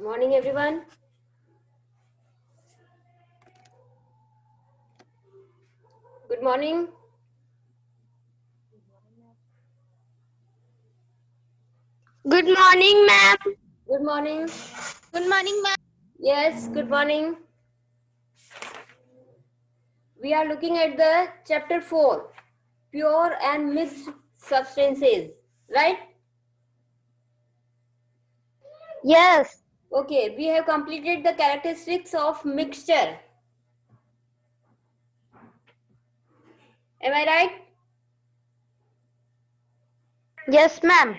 Morning, everyone. Good morning. Good morning, ma'am. Good morning. Good morning, ma'am. Yes, good morning. We are looking at the chapter 4, pure and mixed substances, right? Yes. Okay, we have completed the characteristics of mixture. Am I right? Yes, ma'am.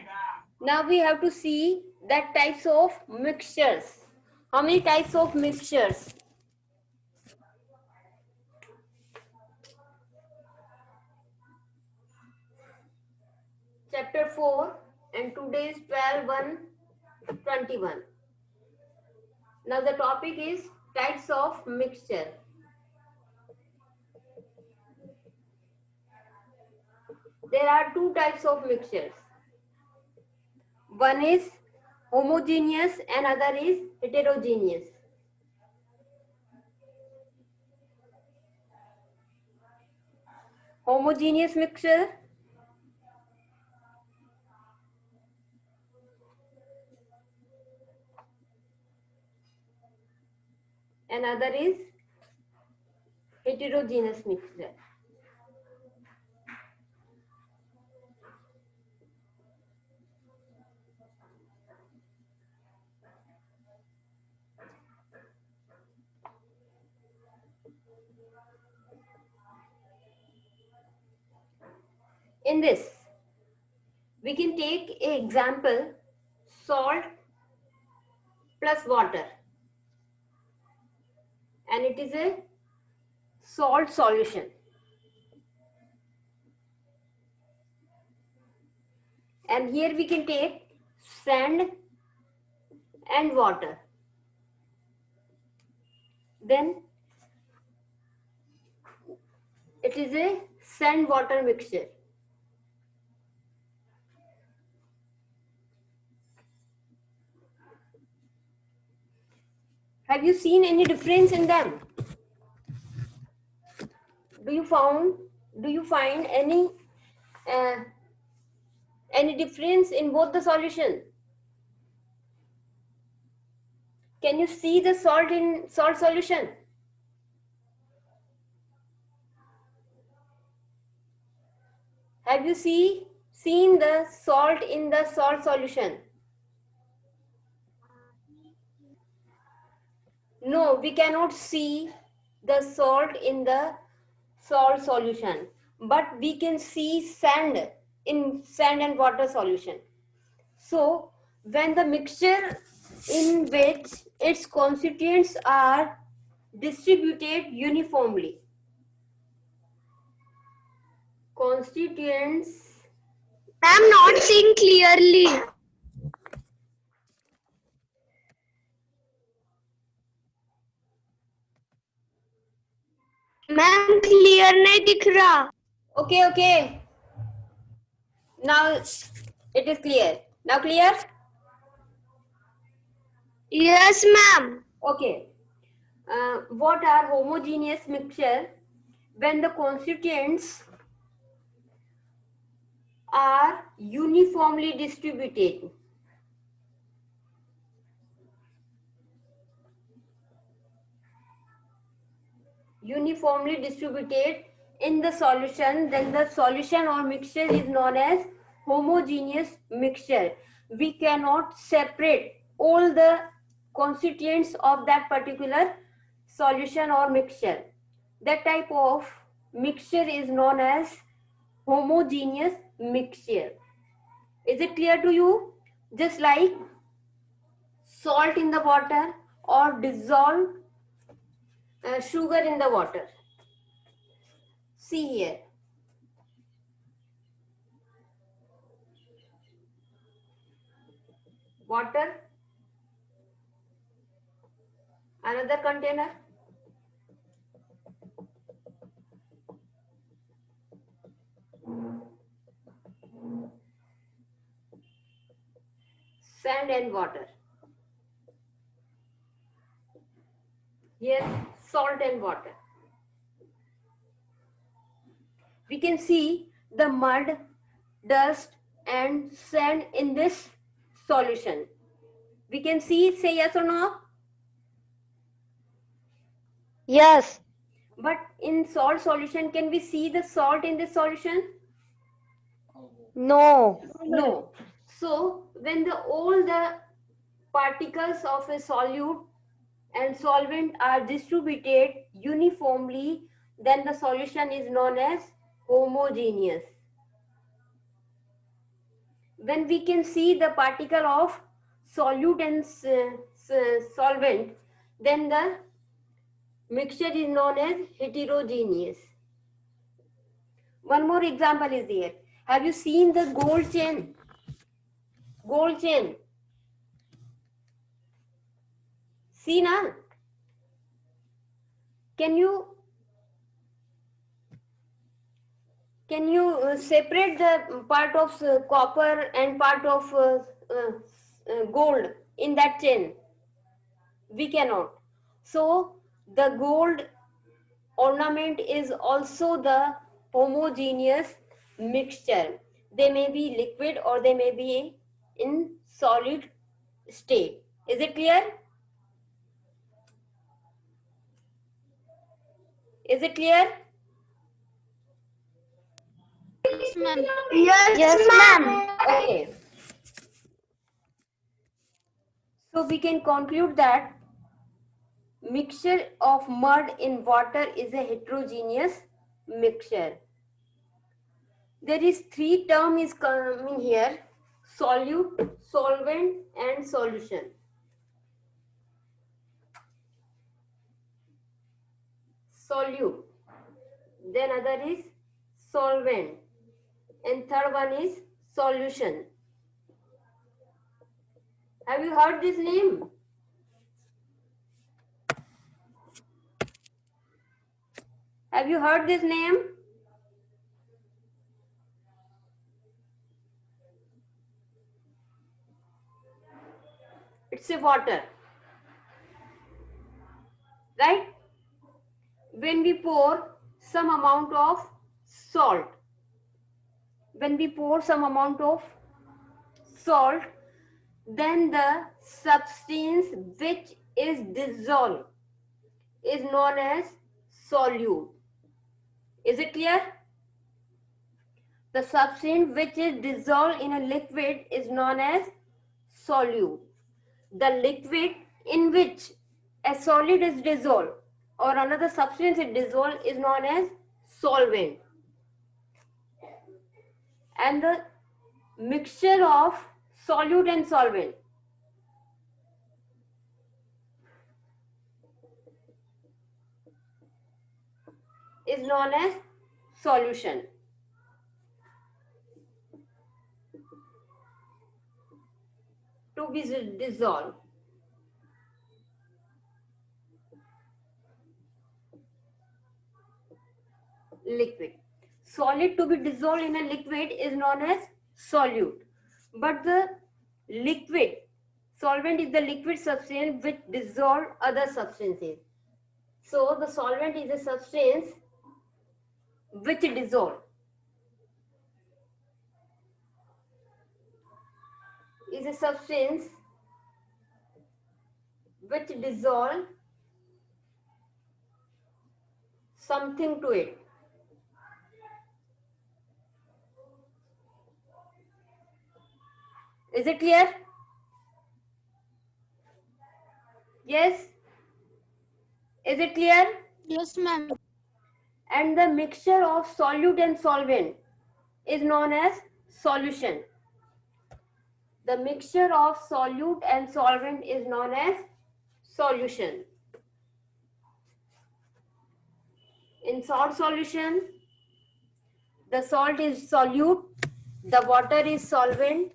Now we have to see that types of mixtures. How many types of mixtures? Chapter 4 and today is 12/1/21. Now the topic is types of mixture. There are two types of mixtures. One is homogeneous and other is heterogeneous. Homogeneous mixture and other is heterogeneous mixture. In this, we can take an example, salt plus water, and it is a salt solution. And here we can take sand and water. Then it is a sand water mixture. Have you seen any difference in them? Do you find uh, any difference in both the solution? Can you see the salt in salt solution? Have you seen the salt in the salt solution? No, we cannot see the salt in the salt solution, but we can see sand in sand and water solution. So when the mixture in which its constituents are distributed uniformly, constituents I'm not seeing clearly. Ma'am clear नहीं दिख रहा. okay, now it is clear. Now clear? Yes, ma'am. Okay. What are homogeneous mixture? When the constituents are uniformly distributed. Uniformly distributed in the solution, then the solution or mixture is known as homogeneous mixture. We cannot separate all the constituents of that particular solution or mixture. That type of mixture is known as homogeneous mixture. Is it clear to you? Just like salt in the water or dissolved sugar in the water. See here. Water, another container, sand and water. Here salt and water. We can see the mud, dust and sand in this solution. We can see, say yes or no. Yes. But in salt solution, can we see the salt in this solution? No. No. So when all the particles of a solute and solvent are distributed uniformly, then the solution is known as homogeneous. When we can see the particle of solute and solvent, then the mixture is known as heterogeneous. One more example is there. Have you seen the gold chain? Gold chain. See na? Can you separate the part of copper and part of gold in that chain? We cannot. So the gold ornament is also the homogeneous mixture. They may be liquid or they may be in solid state. Is it clear? Is it clear? Yes, ma'am. Okay. So we can conclude that mixture of mud in water is a heterogeneous mixture. There is three term is coming here: solute, solvent and solution. Solute, then other is solvent, and third one is solution. Have you heard this name? Have you heard this name? It's a water, right? When we pour some amount of salt, then the substance which is dissolved is known as solute. Is it clear? The substance which is dissolved in a liquid is known as solute. The liquid in which a solid is dissolved or another substance is dissolved is known as solvent. And the mixture of solute and solvent is known as solution. To be dissolved. Liquid. Solid to be dissolved in a liquid is known as solute. But the liquid, solvent is the liquid substance which dissolve other substances. So the solvent is a substance which dissolve. Is a substance which dissolve something to it. Is it clear? Yes? Is it clear? Yes, ma'am. And the mixture of solute and solvent is known as solution. The mixture of solute and solvent is known as solution. In salt solution, the salt is solute, the water is solvent,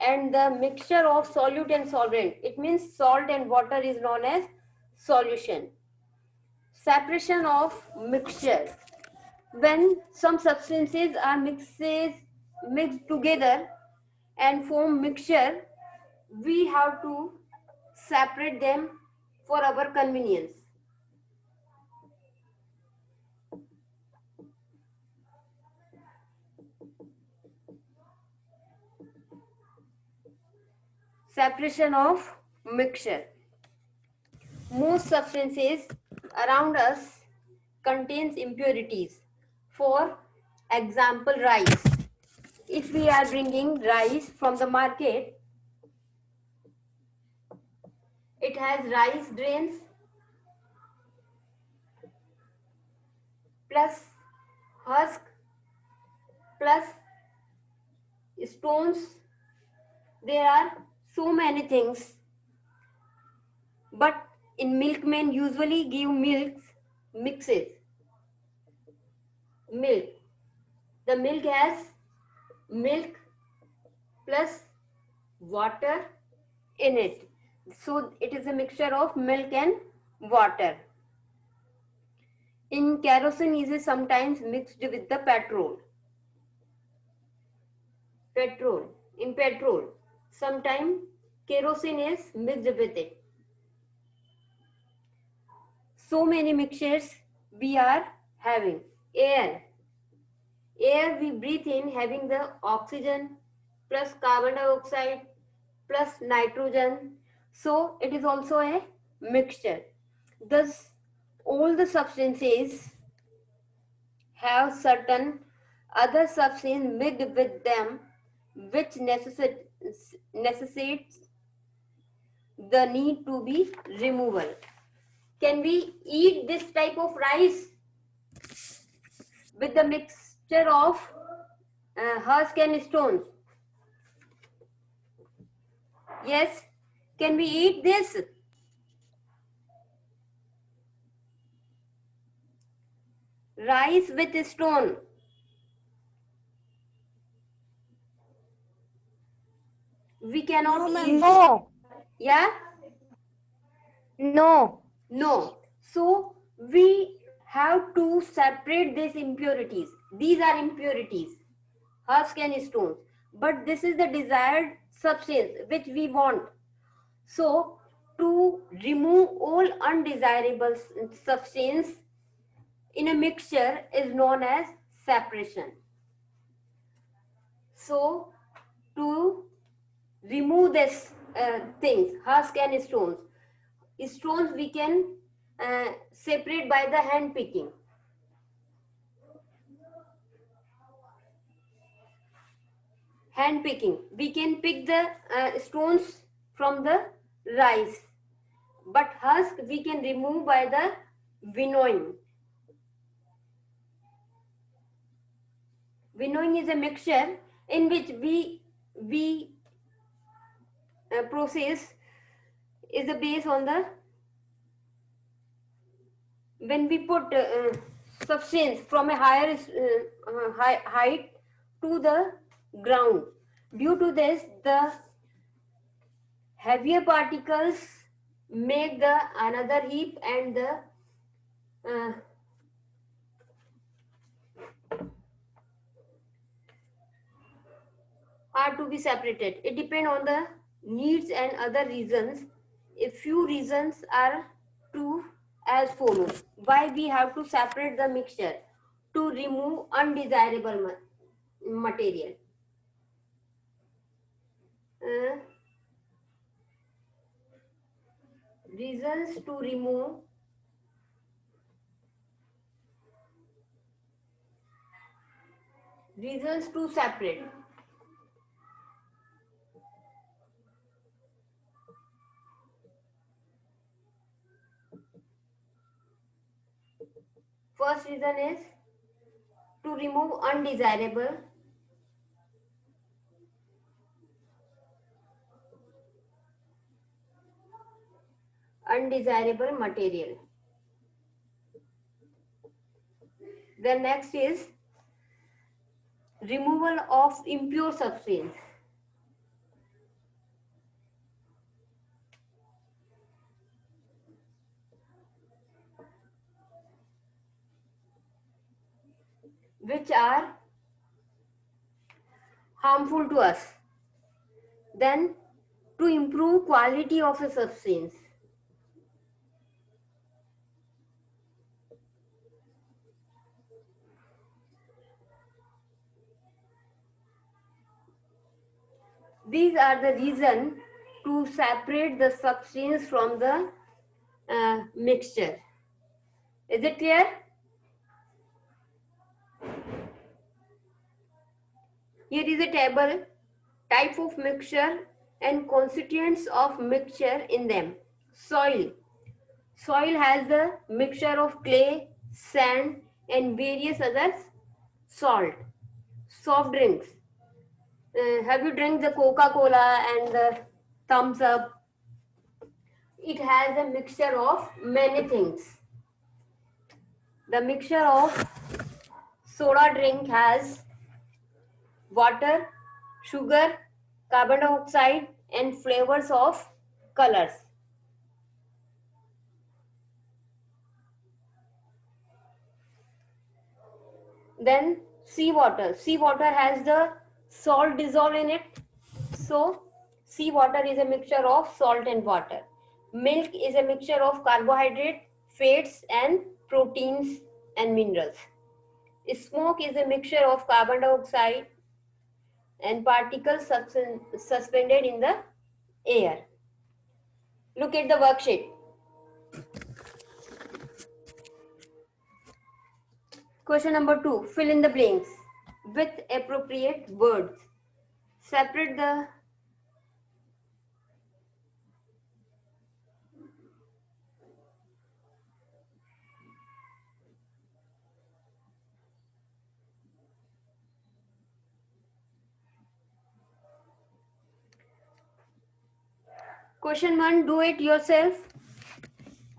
and the mixture of solute and solvent, it means salt and water, is known as solution. Separation of mixture. When some substances are mixed together and form mixture, we have to separate them for our convenience. separation of mixture. Most substances around us contains impurities. For example, rice. If we are bringing rice from the market, it has rice grains plus husk plus stones. There are so many things, but in milkmen usually give mixes milk. The milk has milk plus water in it, so it is a mixture of milk and water. In kerosene is sometimes mixed with the petrol. In petrol sometimes kerosene is mixed with it. So many mixtures we are having. Air we breathe in having the oxygen plus carbon dioxide plus nitrogen, so it is also a mixture. Thus all the substances have certain other substance mixed with them, which necessitates the need to be removal. Can we eat this type of rice with the mixture of husk and stones? Yes. Can we eat this? Rice with stone. We cannot eat. No. Yeah? No. No. So we have to separate these impurities. These are impurities, husk and stones. But this is the desired substance which we want. So to remove all undesirable substance in a mixture is known as separation. So to remove this things, husk and stones. Stones we can separate by the hand picking. Hand picking. We can pick the stones from the rice, but husk we can remove by the winnowing. Winnowing is a mixture in which we process is the base on the when we put substance from a higher height to the ground. Due to this, the heavier particles make the another heap and the are to be separated. It depends on the needs and other reasons. A few reasons are true as follows. Why we have to separate the mixture? To remove undesirable material. Reasons to remove reasons to separate. First reason is to remove undesirable material. The next is removal of impure substance. Which are harmful to us. Then to improve quality of a substance. These are the reasons to separate the substance from the mixture. Is it clear? Here is a table, type of mixture and constituents of mixture in them. Soil. Soil has the mixture of clay, sand and various other salt. Soft drinks. Have you drank the Coca-Cola and the Thumbs Up? It has a mixture of many things. The mixture of soda drink has water, sugar, carbon dioxide and flavors of colors. Then seawater. Seawater has the salt dissolved in it. So seawater is a mixture of salt and water. Milk is a mixture of carbohydrate, fats and proteins and minerals. Smoke is a mixture of carbon dioxide and particles suspended in the air. Look at the worksheet. Question number 2. Fill in the blanks with appropriate words. Separate the question 1. Do it yourself.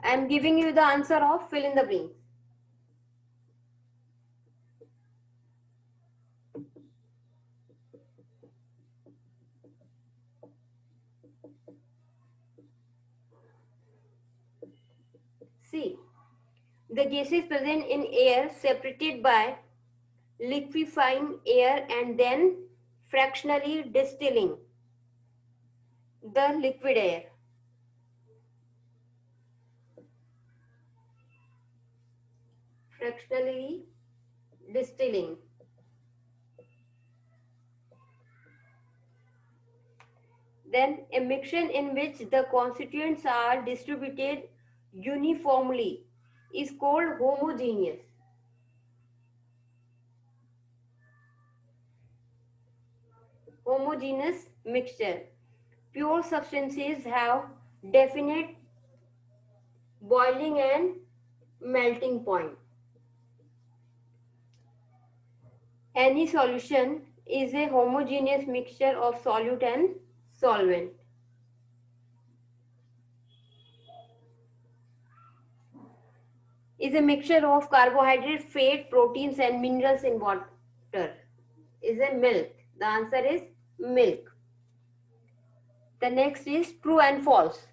I am giving you the answer of fill in the blanks. See, the gases present in air separated by liquefying air and then fractionally distilling the liquid air. Fractionally distilling. Then a mixture in which the constituents are distributed uniformly is called homogeneous. Homogeneous mixture. Pure substances have definite boiling and melting point. Any solution is a homogeneous mixture of solute and solvent. Is a mixture of carbohydrate, fat, proteins and minerals in water. Is a milk. The answer is milk. The next is true and false.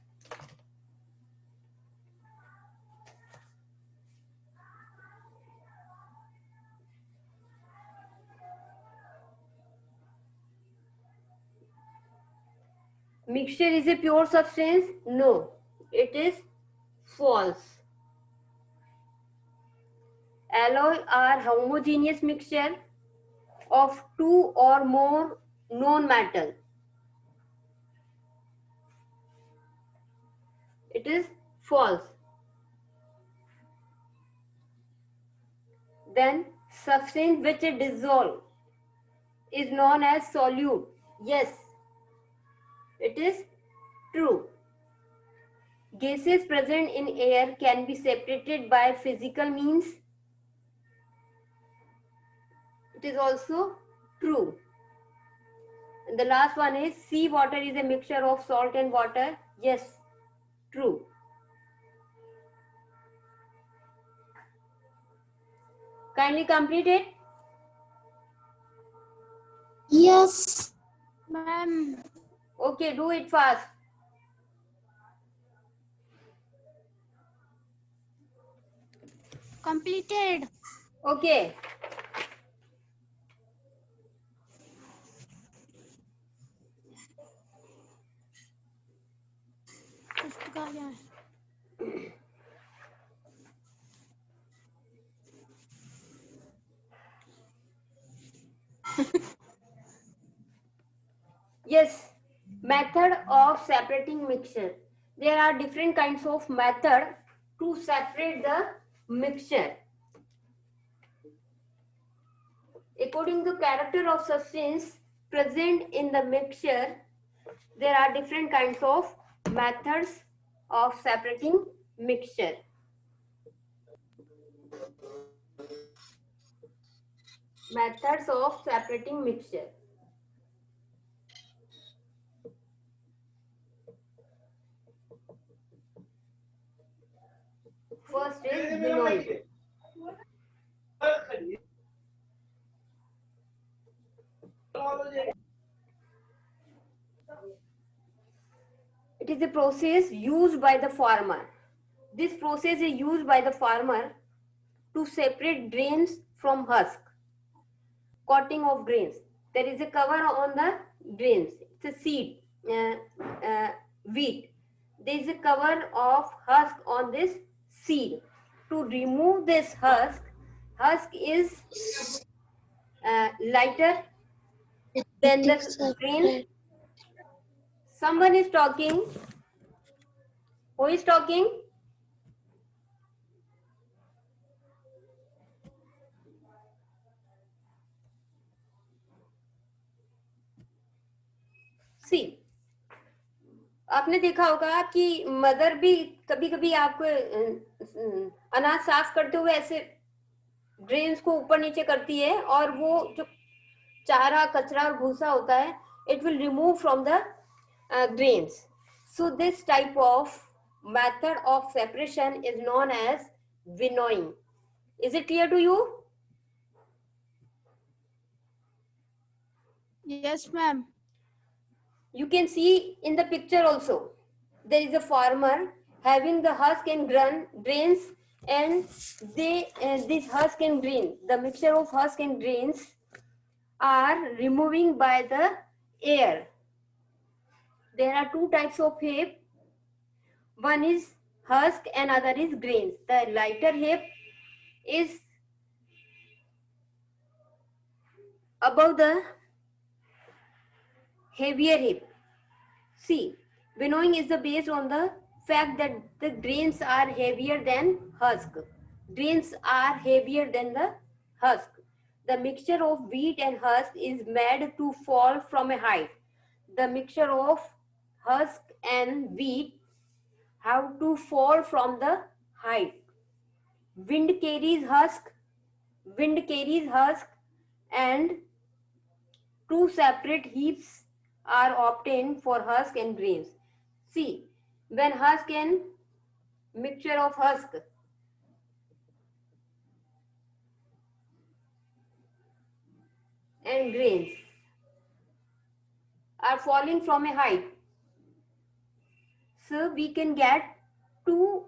Mixture is a pure substance? No, it is false. Alloy are homogeneous mixture of two or more known metal. It is false. Then substance which is dissolved is known as solute. Yes, it is true. Gases present in air can be separated by physical means. It is also true. And the last one is seawater is a mixture of salt and water. Yes, true. Kindly complete it. Yes, ma'am. Okay, do it fast. Completed. Okay. Yes, Method of separating mixture. There are different kinds of method to separate the mixture. According to character of substance present in the mixture, there are different kinds of methods of separating mixture. Methods of separating mixture. First is winnowing. It is a process used by the farmer. This process is used by the farmer to separate grains from husk. Coating of grains. There is a cover on the grains. It's a seed, wheat. There is a cover of husk on this seed. To remove this husk is lighter than the grain. Someone is talking. Who is talking? See, आपने देखा होगा कि mother भी कभी कभी आपको अनाज साफ करते हुए ऐसे ग्रेन्स को ऊपर नीचे करती है और वो जो चारा कचरा और भूसा होता है it will remove from the grains. So this type of method of separation is known as winnowing. Is it clear to you? Yes, ma'am. You can see in the picture also. There is a farmer having the husk and grains, and this husk and grain, the mixture of husk and grains, are removing by the air. There are two types of heap. One is husk and other is grains. The lighter heap is above the heavier heap. See, winnowing is based on the fact that the grains are heavier than husk. Grains are heavier than the husk. The mixture of wheat and husk is made to fall from a height. The mixture of husk and wheat have to fall from the height. Wind carries husk, and two separate heaps are obtained for husk and grains. See, when husk and mixture of husk and grains are falling from a height, so we can get two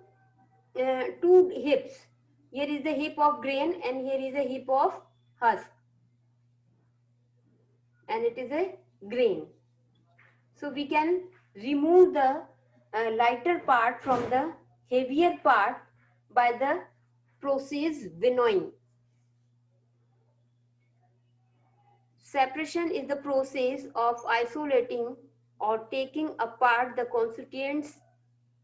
heaps. Here is the heap of grain and here is a heap of husk, and it is a grain. So we can remove the lighter part from the heavier part by the process winnowing. Separation is the process of isolating or taking apart the constituents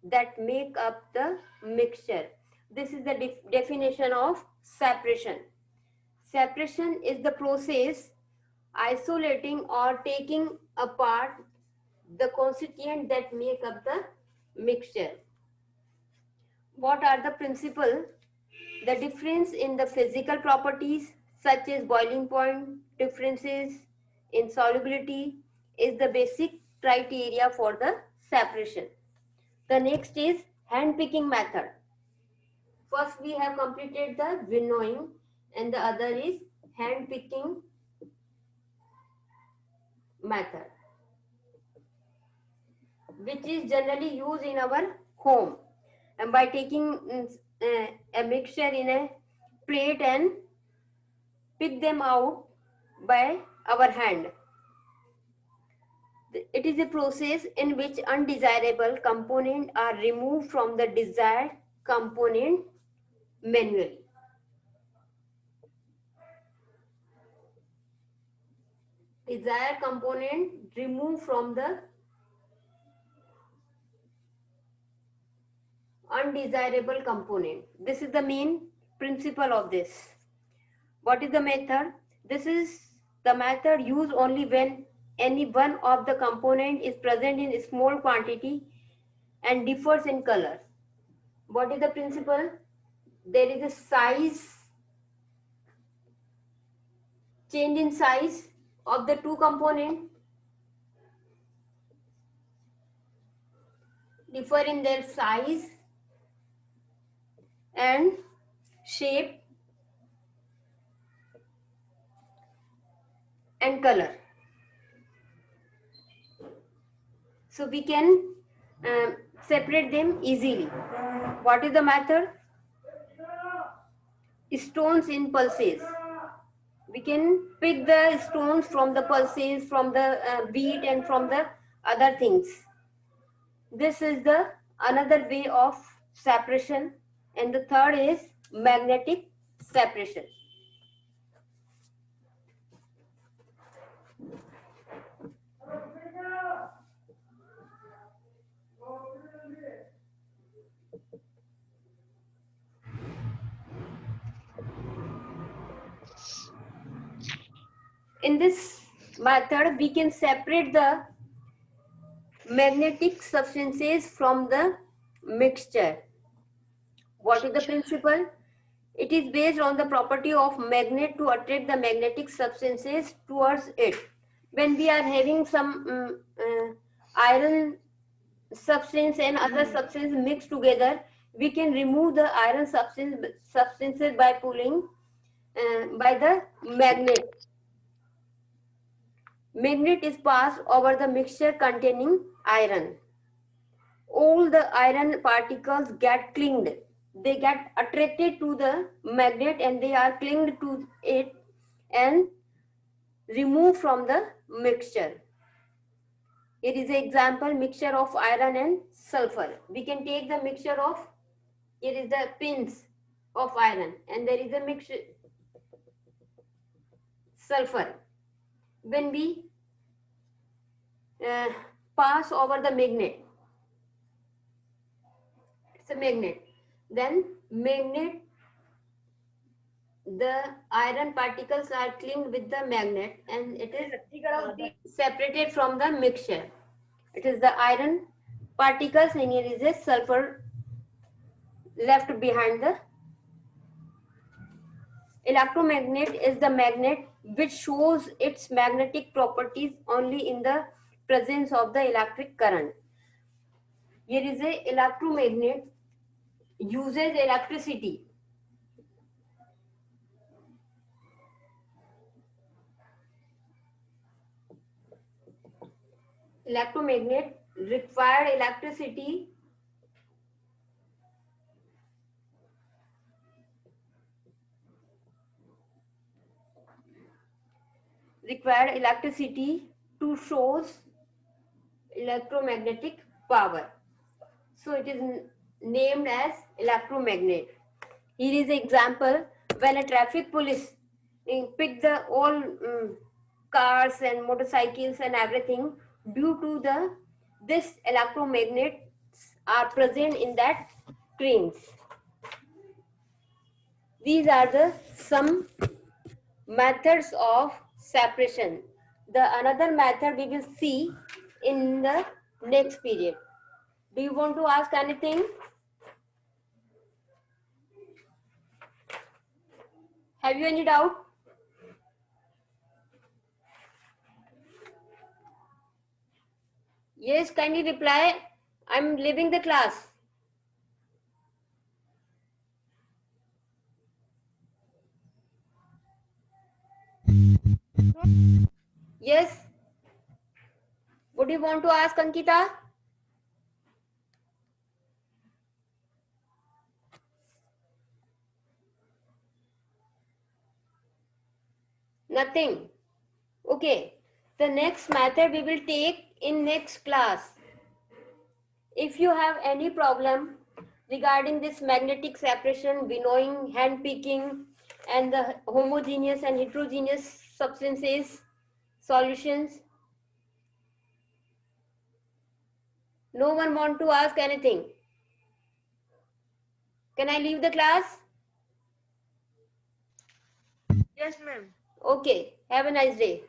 that make up the mixture. This is the definition of separation. Separation is the process isolating or taking apart the constituent that make up the mixture. What are the principles? The difference in the physical properties such as boiling point, differences in solubility is the basic criteria for the separation. The next is hand picking method. First we have completed the winnowing and the other is hand picking method, which is generally used in our home, and by taking a mixture in a plate and pick them out by our hand. It is a process in which undesirable components are removed from the desired component manually. Desired component removed from the undesirable component. This is the main principle of this. What is the method? This is the method used only when any one of the component is present in small quantity and differs in color. What is the principle? There is a change in size of the two components, differ in their size and shape and color. So we can separate them easily. What is the method? Stones in pulses. We can pick the stones from the pulses, from the wheat and from the other things. This is the another way of separation. And the third is magnetic separation. In this method, we can separate the magnetic substances from the mixture. What is the principle? It is based on the property of magnet to attract the magnetic substances towards it. When we are having some iron substance and other substance mixed together, we can remove the iron substances by pulling by the magnet. Magnet is passed over the mixture containing iron. All the iron particles get clinged. They get attracted to the magnet and they are clinged to it and removed from the mixture. Here is an example mixture of iron and sulfur. We can take the mixture of, here is the pins of iron and there is a mixture sulfur. When we pass over the magnet, it's a magnet, then magnet, the iron particles are clinged with the magnet and it is separated from the mixture. It is the iron particles and here is a sulfur left behind. The electromagnet is the magnet which shows its magnetic properties only in the presence of the electric current. Here is a electromagnet uses electricity. Electromagnet required electricity to shows electromagnetic power. So it is named as electromagnet. Here is an example when a traffic police pick the all cars and motorcycles and everything due to this electromagnets are present in that trains. These are the some methods of separation. The another method we will see in the next period. Do you want to ask anything? Have you any doubt? Yes, kindly reply. I'm leaving the class. Yes. Would you want to ask Ankita? Nothing. Okay. The next method we will take in next class. If you have any problem regarding this magnetic separation, winnowing, hand picking, and the homogeneous and heterogeneous substances, solutions, no one want to ask anything. Can I leave the class? Yes, ma'am. Okay. Have a nice day.